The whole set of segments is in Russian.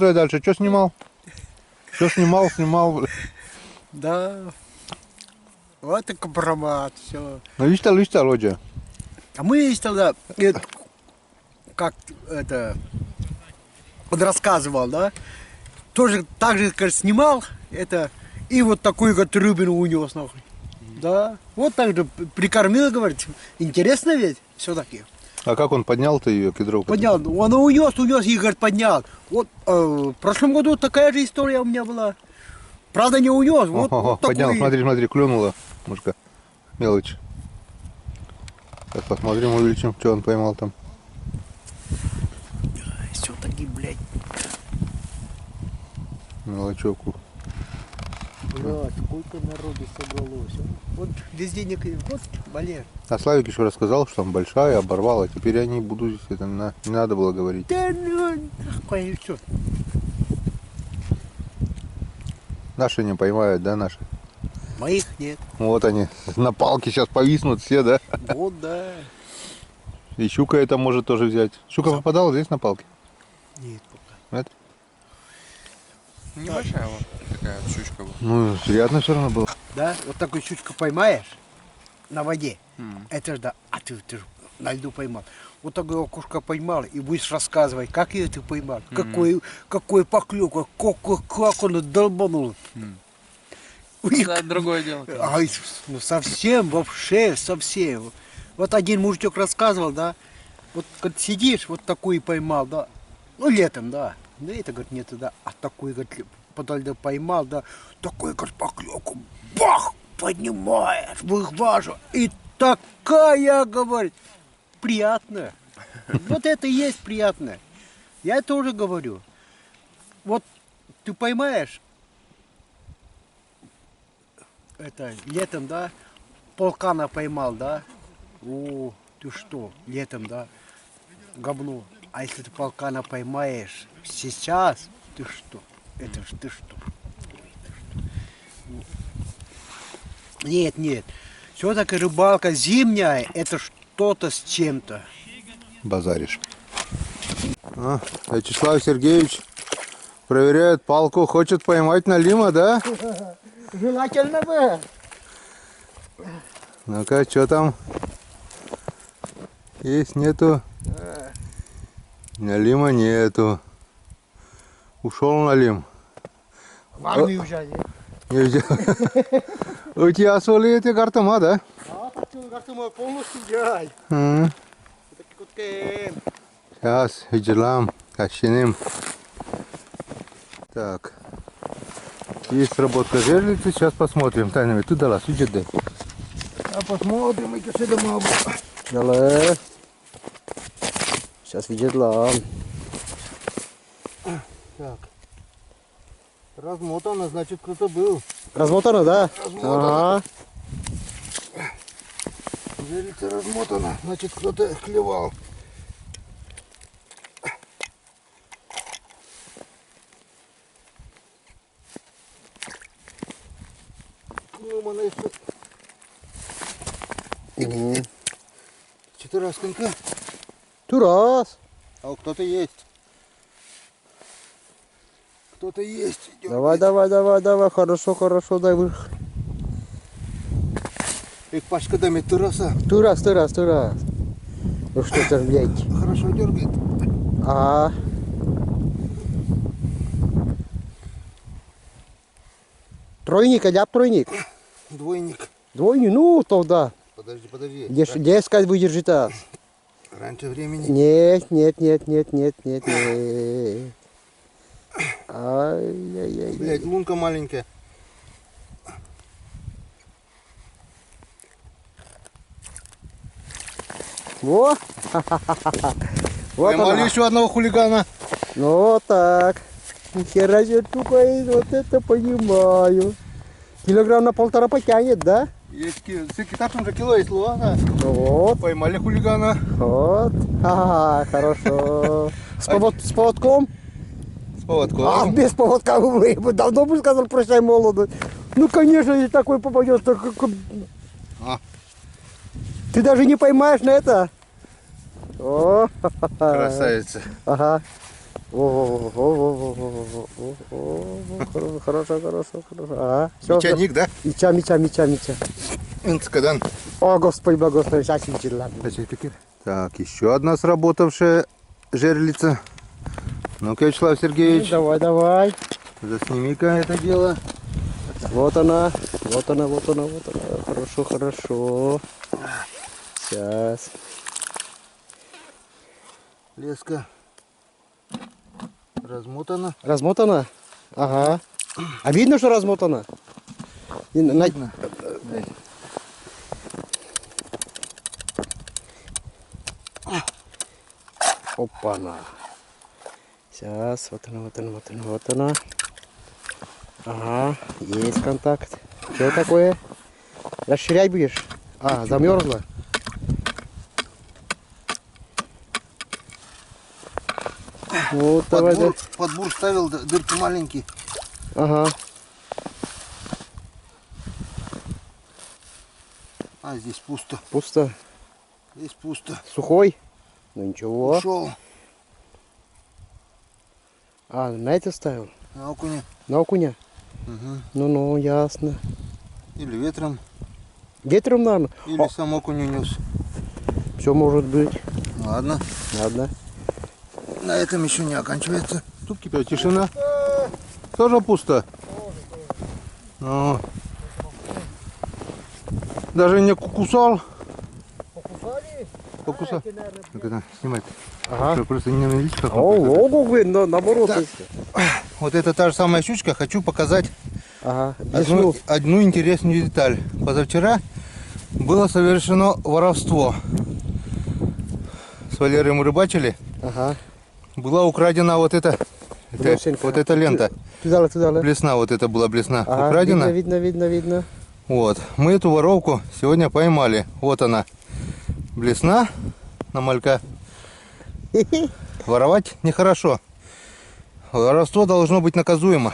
Давай дальше, что снимал? Что снимал. Да. Вот и компромат, все. Ну, видишь, Лодя. А мы есть тогда, как это, он рассказывал, да, тоже так же, как снимал, это, и вот такую вот рыбину унес, нахуй. Да, вот так же прикормил, говорит, интересно ведь, все-таки. А как он поднял-то ее, кедровку? Поднял, он унес, и, говорит, поднял. Вот в прошлом году такая же история у меня была. Правда, не унес, вот поднял, такой. смотри, клюнула мушка, мелочь. Так, посмотрим, увеличим, что он поймал там. Все-таки, блядь. Мелочевку. Блядь, сколько народу собралось. Вот везде не... Вот, Валер. А Славик еще рассказал, что там большая, оборвала. Теперь я не буду здесь, это не надо было говорить. Да ну, нахуй, что? Наши не поймают, да, наши? Моих нет. Вот они, на палке сейчас повиснут все, да? Вот, да. И щука это может тоже взять. Щука попадала здесь на палке? Нет, пока. Нет? Небольшая вот такая вот щучка была. Ну, приятно все равно было. Да, вот такую щучку поймаешь на воде. Это ж да, а ты ж на льду поймал. Вот такую окушка поймал и будешь рассказывать, как ее ты поймал, какой поклевка, как он долбанул. Это другое дело. Ай, ну совсем, вообще, совсем. Вот один мужичок рассказывал, да, вот как сидишь, вот такую поймал, да, ну летом, да, да это, говорит, нет, да, а такой, говорит, подо льдом поймал, да, такой, говорит, поклевку, бах, поднимаешь, выхваживаешь, и такая, говорит, приятная. Вот это и есть приятное. Я тоже говорю, вот ты поймаешь, это летом, да, полкана поймал, да, о, ты что, летом, да, говно. А если ты полкана поймаешь сейчас, ты что, это ж ты что? Нет, нет, все-таки рыбалка зимняя, это что-то с чем-то. Базаришь. Вячеслав Сергеевич проверяет палку, хочет поймать налима, да? Желательно бы. Ну-ка, что там? Есть, нету? Налима нету. Ушел налим. В армию взяли. Не взял. У тебя соли эти картома, да? А, так картома полностью взяли. Сейчас, виделам, кащиним. Так. Есть работка жерлицы, сейчас посмотрим. Тайнами туда лас, видите? А посмотрим, и что дома. Далее. Сейчас видит лам. Так. Размотано, значит, кто-то был. Размотано, да? Размотано. Ага. Жерлица размотана, значит, кто-то клевал. Клюмана еще. Что-то расконька. Турас. А кто-то есть. Кто-то есть. Идет. Давай. Хорошо, дай вверх. Их пачка дами тураса. Турас. Ну что ты, блядь? Хорошо дергает. Ага. Тройник, аляп тройник. Двойник. Двойник, ну, тогда. Подожди. Где искать выдержит, а? Раньше времени. Нет. Ай-яй-яй. Блять, лунка маленькая. Во! Вот Поймали она. еще одного хулигана. Ну вот так. Хера себе тупо, вот это понимаю. Килограмм на 1,5 потянет, да? Есть китайцам же кило есть луана. Вот, Поймали хулигана. вот. Ага, хорошо. С поводком? С поводком. А, без поводка вы бы давно бы сказал, прощай, молодость. Ну, конечно, если такой попадет, то как... А. Ты даже не поймаешь на это. О, Красавица. ага. Хорошо, хорошо, хорошо. Ага, все. Чайник, да? Меча. Инцкадан. О, Господи, благослови, сейчас ничего, ладно. Так, еще одна сработавшая жерлица. Ну-ка, Вячеслав Сергеевич, Давай. засними-ка это дело. Вот она. Хорошо. Сейчас. Леска размотана. Размотана? Ага. А видно, что размотана? Видно. Опа-на. Сейчас, вот она. Ага, есть контакт. Что такое? Расширять будешь? А, замерзла. Вот, давай. Подбур ставил, дырки маленькие. Ага. А здесь пусто. Пусто. Здесь пусто. Сухой? Ну ничего. Ушел А, на это ставил? на окуня. На окуня? Угу. Ну, ясно. Или ветром, Ветром, наверное? или сам окунь унес. Все может быть. Ладно. Ладно. На этом еще не оканчивается. Тут кипит тишина. Тоже пусто. Ну. Даже не кусал. Покусал. Ну-ка, снимай. Ага. Чтобы просто не налить, как он. Ого, наоборот. Так. Вот это та же самая щучка. Хочу показать Ага. одну интересную деталь. Позавчера было совершено воровство. С Валерой мы рыбачили. Ага. Была украдена вот эта лента. Туда. Блесна, вот это была блесна Ага, украдена. видно. Вот. Мы эту воровку сегодня поймали. Вот она. Блесна на малька. Воровать нехорошо. Воровство должно быть наказуемо.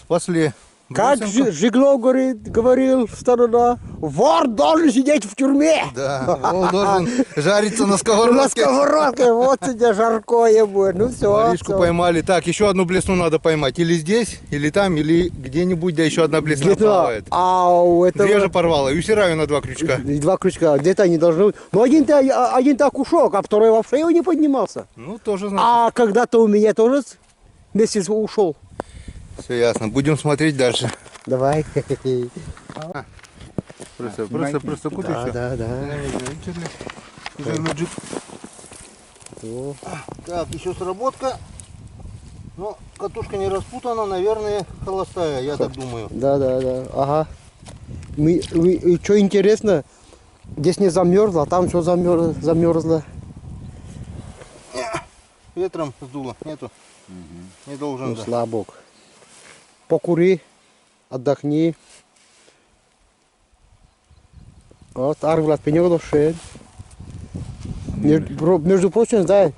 Спасли. Как Бросенку. Жиглов говорил сторона, вор должен сидеть в тюрьме. Да, он должен жариться на На сковородке. сковородке, вот тебе жаркое будет. Ну все. Воришку поймали. Так, еще одну блесну надо поймать. Или здесь, или там, или где-нибудь, да еще одна блесна плавает. А у этого... Две же порвала. И усираю на 2 крючка. И 2 крючка, где-то они должны быть. Но один-то кушок, а второй вообще его не поднимался. Ну, тоже значит. А когда-то у меня тоже месяц ушел. Все ясно. Будем смотреть дальше. Давай. Просто кут еще. Да. О, Так, еще сработка. Но катушка не распутана, наверное, холостая, я так думаю. Да. Ага. И что интересно, здесь не замерзло, а там все замерзло. Ветром сдуло, нету. Не должен, Ну, да. слабок. Покури, отдохни. Вот, арглат пенёдошен. Между прочим, да,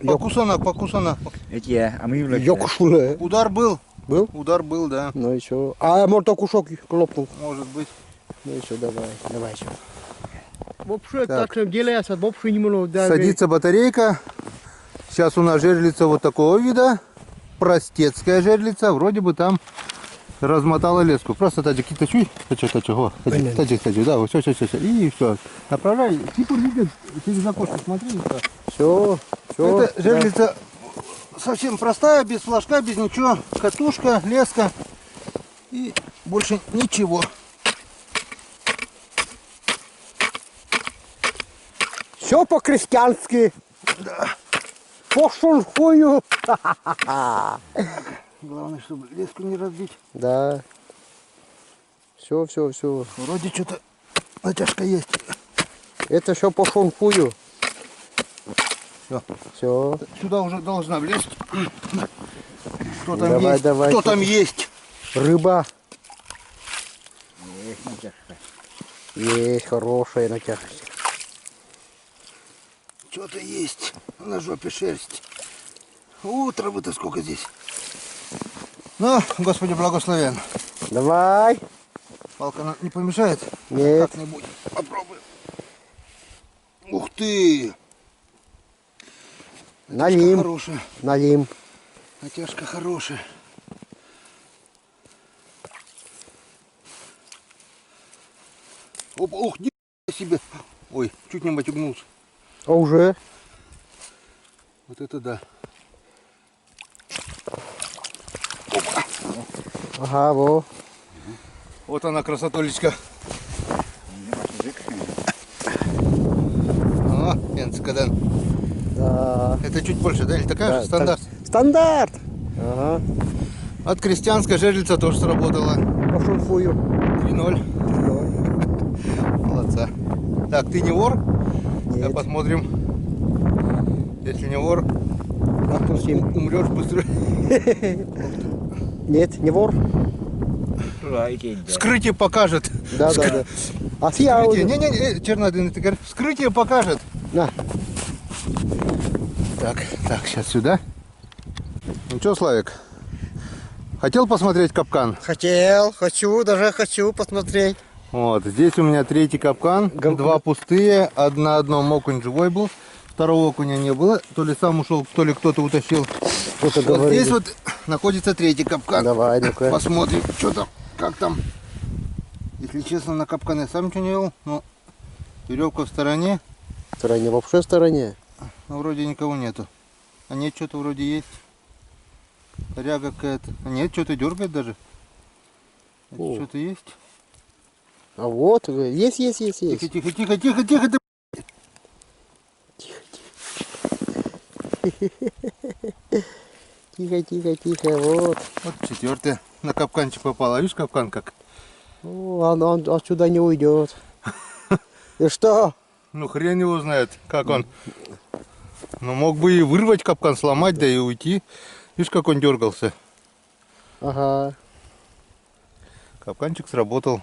Покусана. ёкшуле. Удар был? Был? Удар был, да. Ну еще. А может кушок клопнул. Может быть. Ну еще давай еще. Вообще Так. так делается, вообще не много. Садится батарейка. Сейчас у нас жерлица вот такого вида. Простецкая жерлица. Вроде бы там размотала леску. Просто таджик, тачуй. Таджик, да, вот все. И все. Направляй. Типа видит через окошко, смотри. Все. Это жерлица совсем простая, без флажка, без ничего. Катушка, леска и больше ничего. Все по-крестьянски. Да. По шурхую. Главное, чтобы леску не разбить. Да. Все. Вроде что-то натяжка есть. Это все по шурхую. Все. Все. Сюда уже должна влезть. Что там Давай, есть? давай. Что там есть? Рыба. Есть хорошая натяжка. Что-то есть. На жопе шерсть. Травы-то сколько здесь. Ну, Господи, благословен. Давай. Палка не помешает? Нет. Как-нибудь попробуем. Ух ты! Налим. Хорошая. Налим. Натяжка хорошая. Опа, ух, ни себе. Ой, чуть не матюгнулся. А уже? Вот это да. Ага, во. Вот она, красотулечка. А, Энцкадан. Да. Это чуть больше, да? Или такая Да, же? Стандарт. Стандарт. Ага. От крестьянская жерлица тоже сработала. По шурфую. 3-0. Молодца. Так, ты не вор? Нет. Я посмотрим. Если не вор, Отпустим. умрешь быстро. Нет, не вор. Вскрытие покажет. Да, да, да. А я Вскрытие. Не-не-не, чернадый тыкарь. Вскрытие покажет. На. Так, сейчас сюда. Ну что, Славик? Хотел посмотреть капкан? Даже хочу посмотреть. Вот, здесь у меня третий капкан. Два пустые. Одном окунь живой был. Второго окуня не было. То ли сам ушел, то ли кто-то утащил. Вот здесь вот находится третий капкан. Давай, ну-ка. Посмотрим, что там, как там. Если честно, на капкан я сам ничего не вел. Но веревка в стороне. В стороне, вообще в стороне. Но вроде никого нету. А нет, что-то вроде есть. Коряга какая-то. А нет, что-то дергает даже. О. Что-то есть. А вот, есть. Тихо, ты. Тихо, вот. Вот четвертая на капканчик попала. Видишь, капкан как? О, он отсюда не уйдет. И что? Ну хрен его знает, как он. Ну мог бы и вырвать капкан, сломать, да и уйти. Видишь, как он дергался. Ага. Капканчик сработал.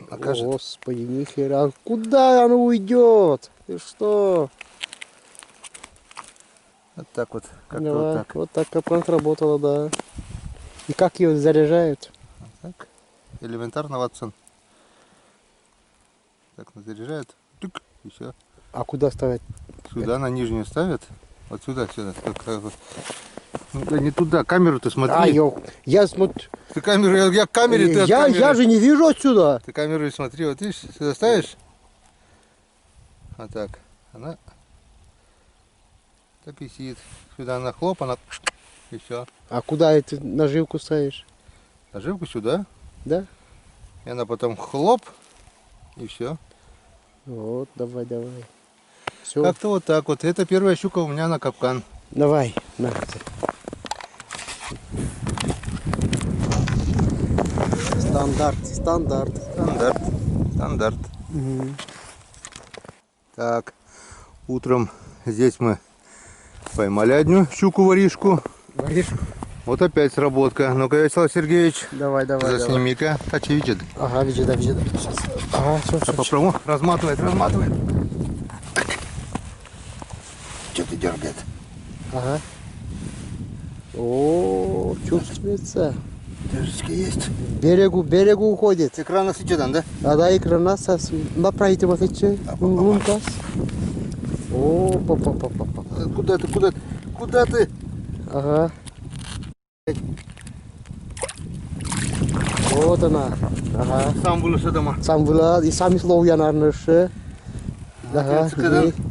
Окажет. Господи, нихера. Куда он уйдет? И что? Вот так вот. Как-то Давай, вот так. вот так капкан сработала, да. И как ее заряжают? Так. Элементарно, Ватсон. Так, заряжает. Тык, и все. А куда ставить? Сюда на нижнюю ставят. Вот сюда. Так вот. Ну, да не туда, камеру ты смотри. Я смотрю. Ты камеру, я к камере, ты от камеры. Я же не вижу отсюда. Ты камеру смотри, вот видишь, сюда ставишь. Вот так. Она так и сидит. Сюда она хлоп, она и все. А куда эту наживку ставишь? Наживку сюда. Да? И она потом хлоп и все. Вот, давай. Все. Как-то вот так вот. Это первая щука у меня на капкан. Давай, на. Стандарт. Угу. Так, утром здесь мы поймали одну щуку-воришку. Воришку? Вот опять сработка. Ну-ка, Вячеслав Сергеевич, Давай. засними-ка. Видит. Ага, видит. Сейчас. Ага, все. Попробуй. Разматывает. Что-то дергает. Ага. О, чувствуется. Держечки есть. Берегу уходит. Экран освещен, да? А да, экран нас направите вот эти лункас. О, папа. Куда ты? Ага. Вот она. Ага. Сам вылез дома. Сам вылаз и сами словья нарнышы. Ага.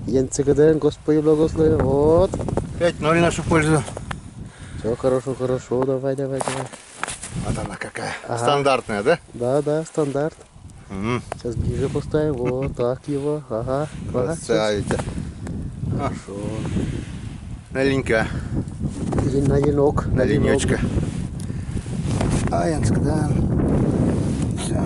Янцикадан, Господи благослови. Вот. 5-0 нашу пользу. Все хорошо. Давай. Вот она какая. Ага. Стандартная, да? Да, стандарт. Угу. Сейчас ближе поставим. Вот так его. Ага. Красавица. Хорошо. Маленькая. На ленок. На ленечка. Аянск, да. Все.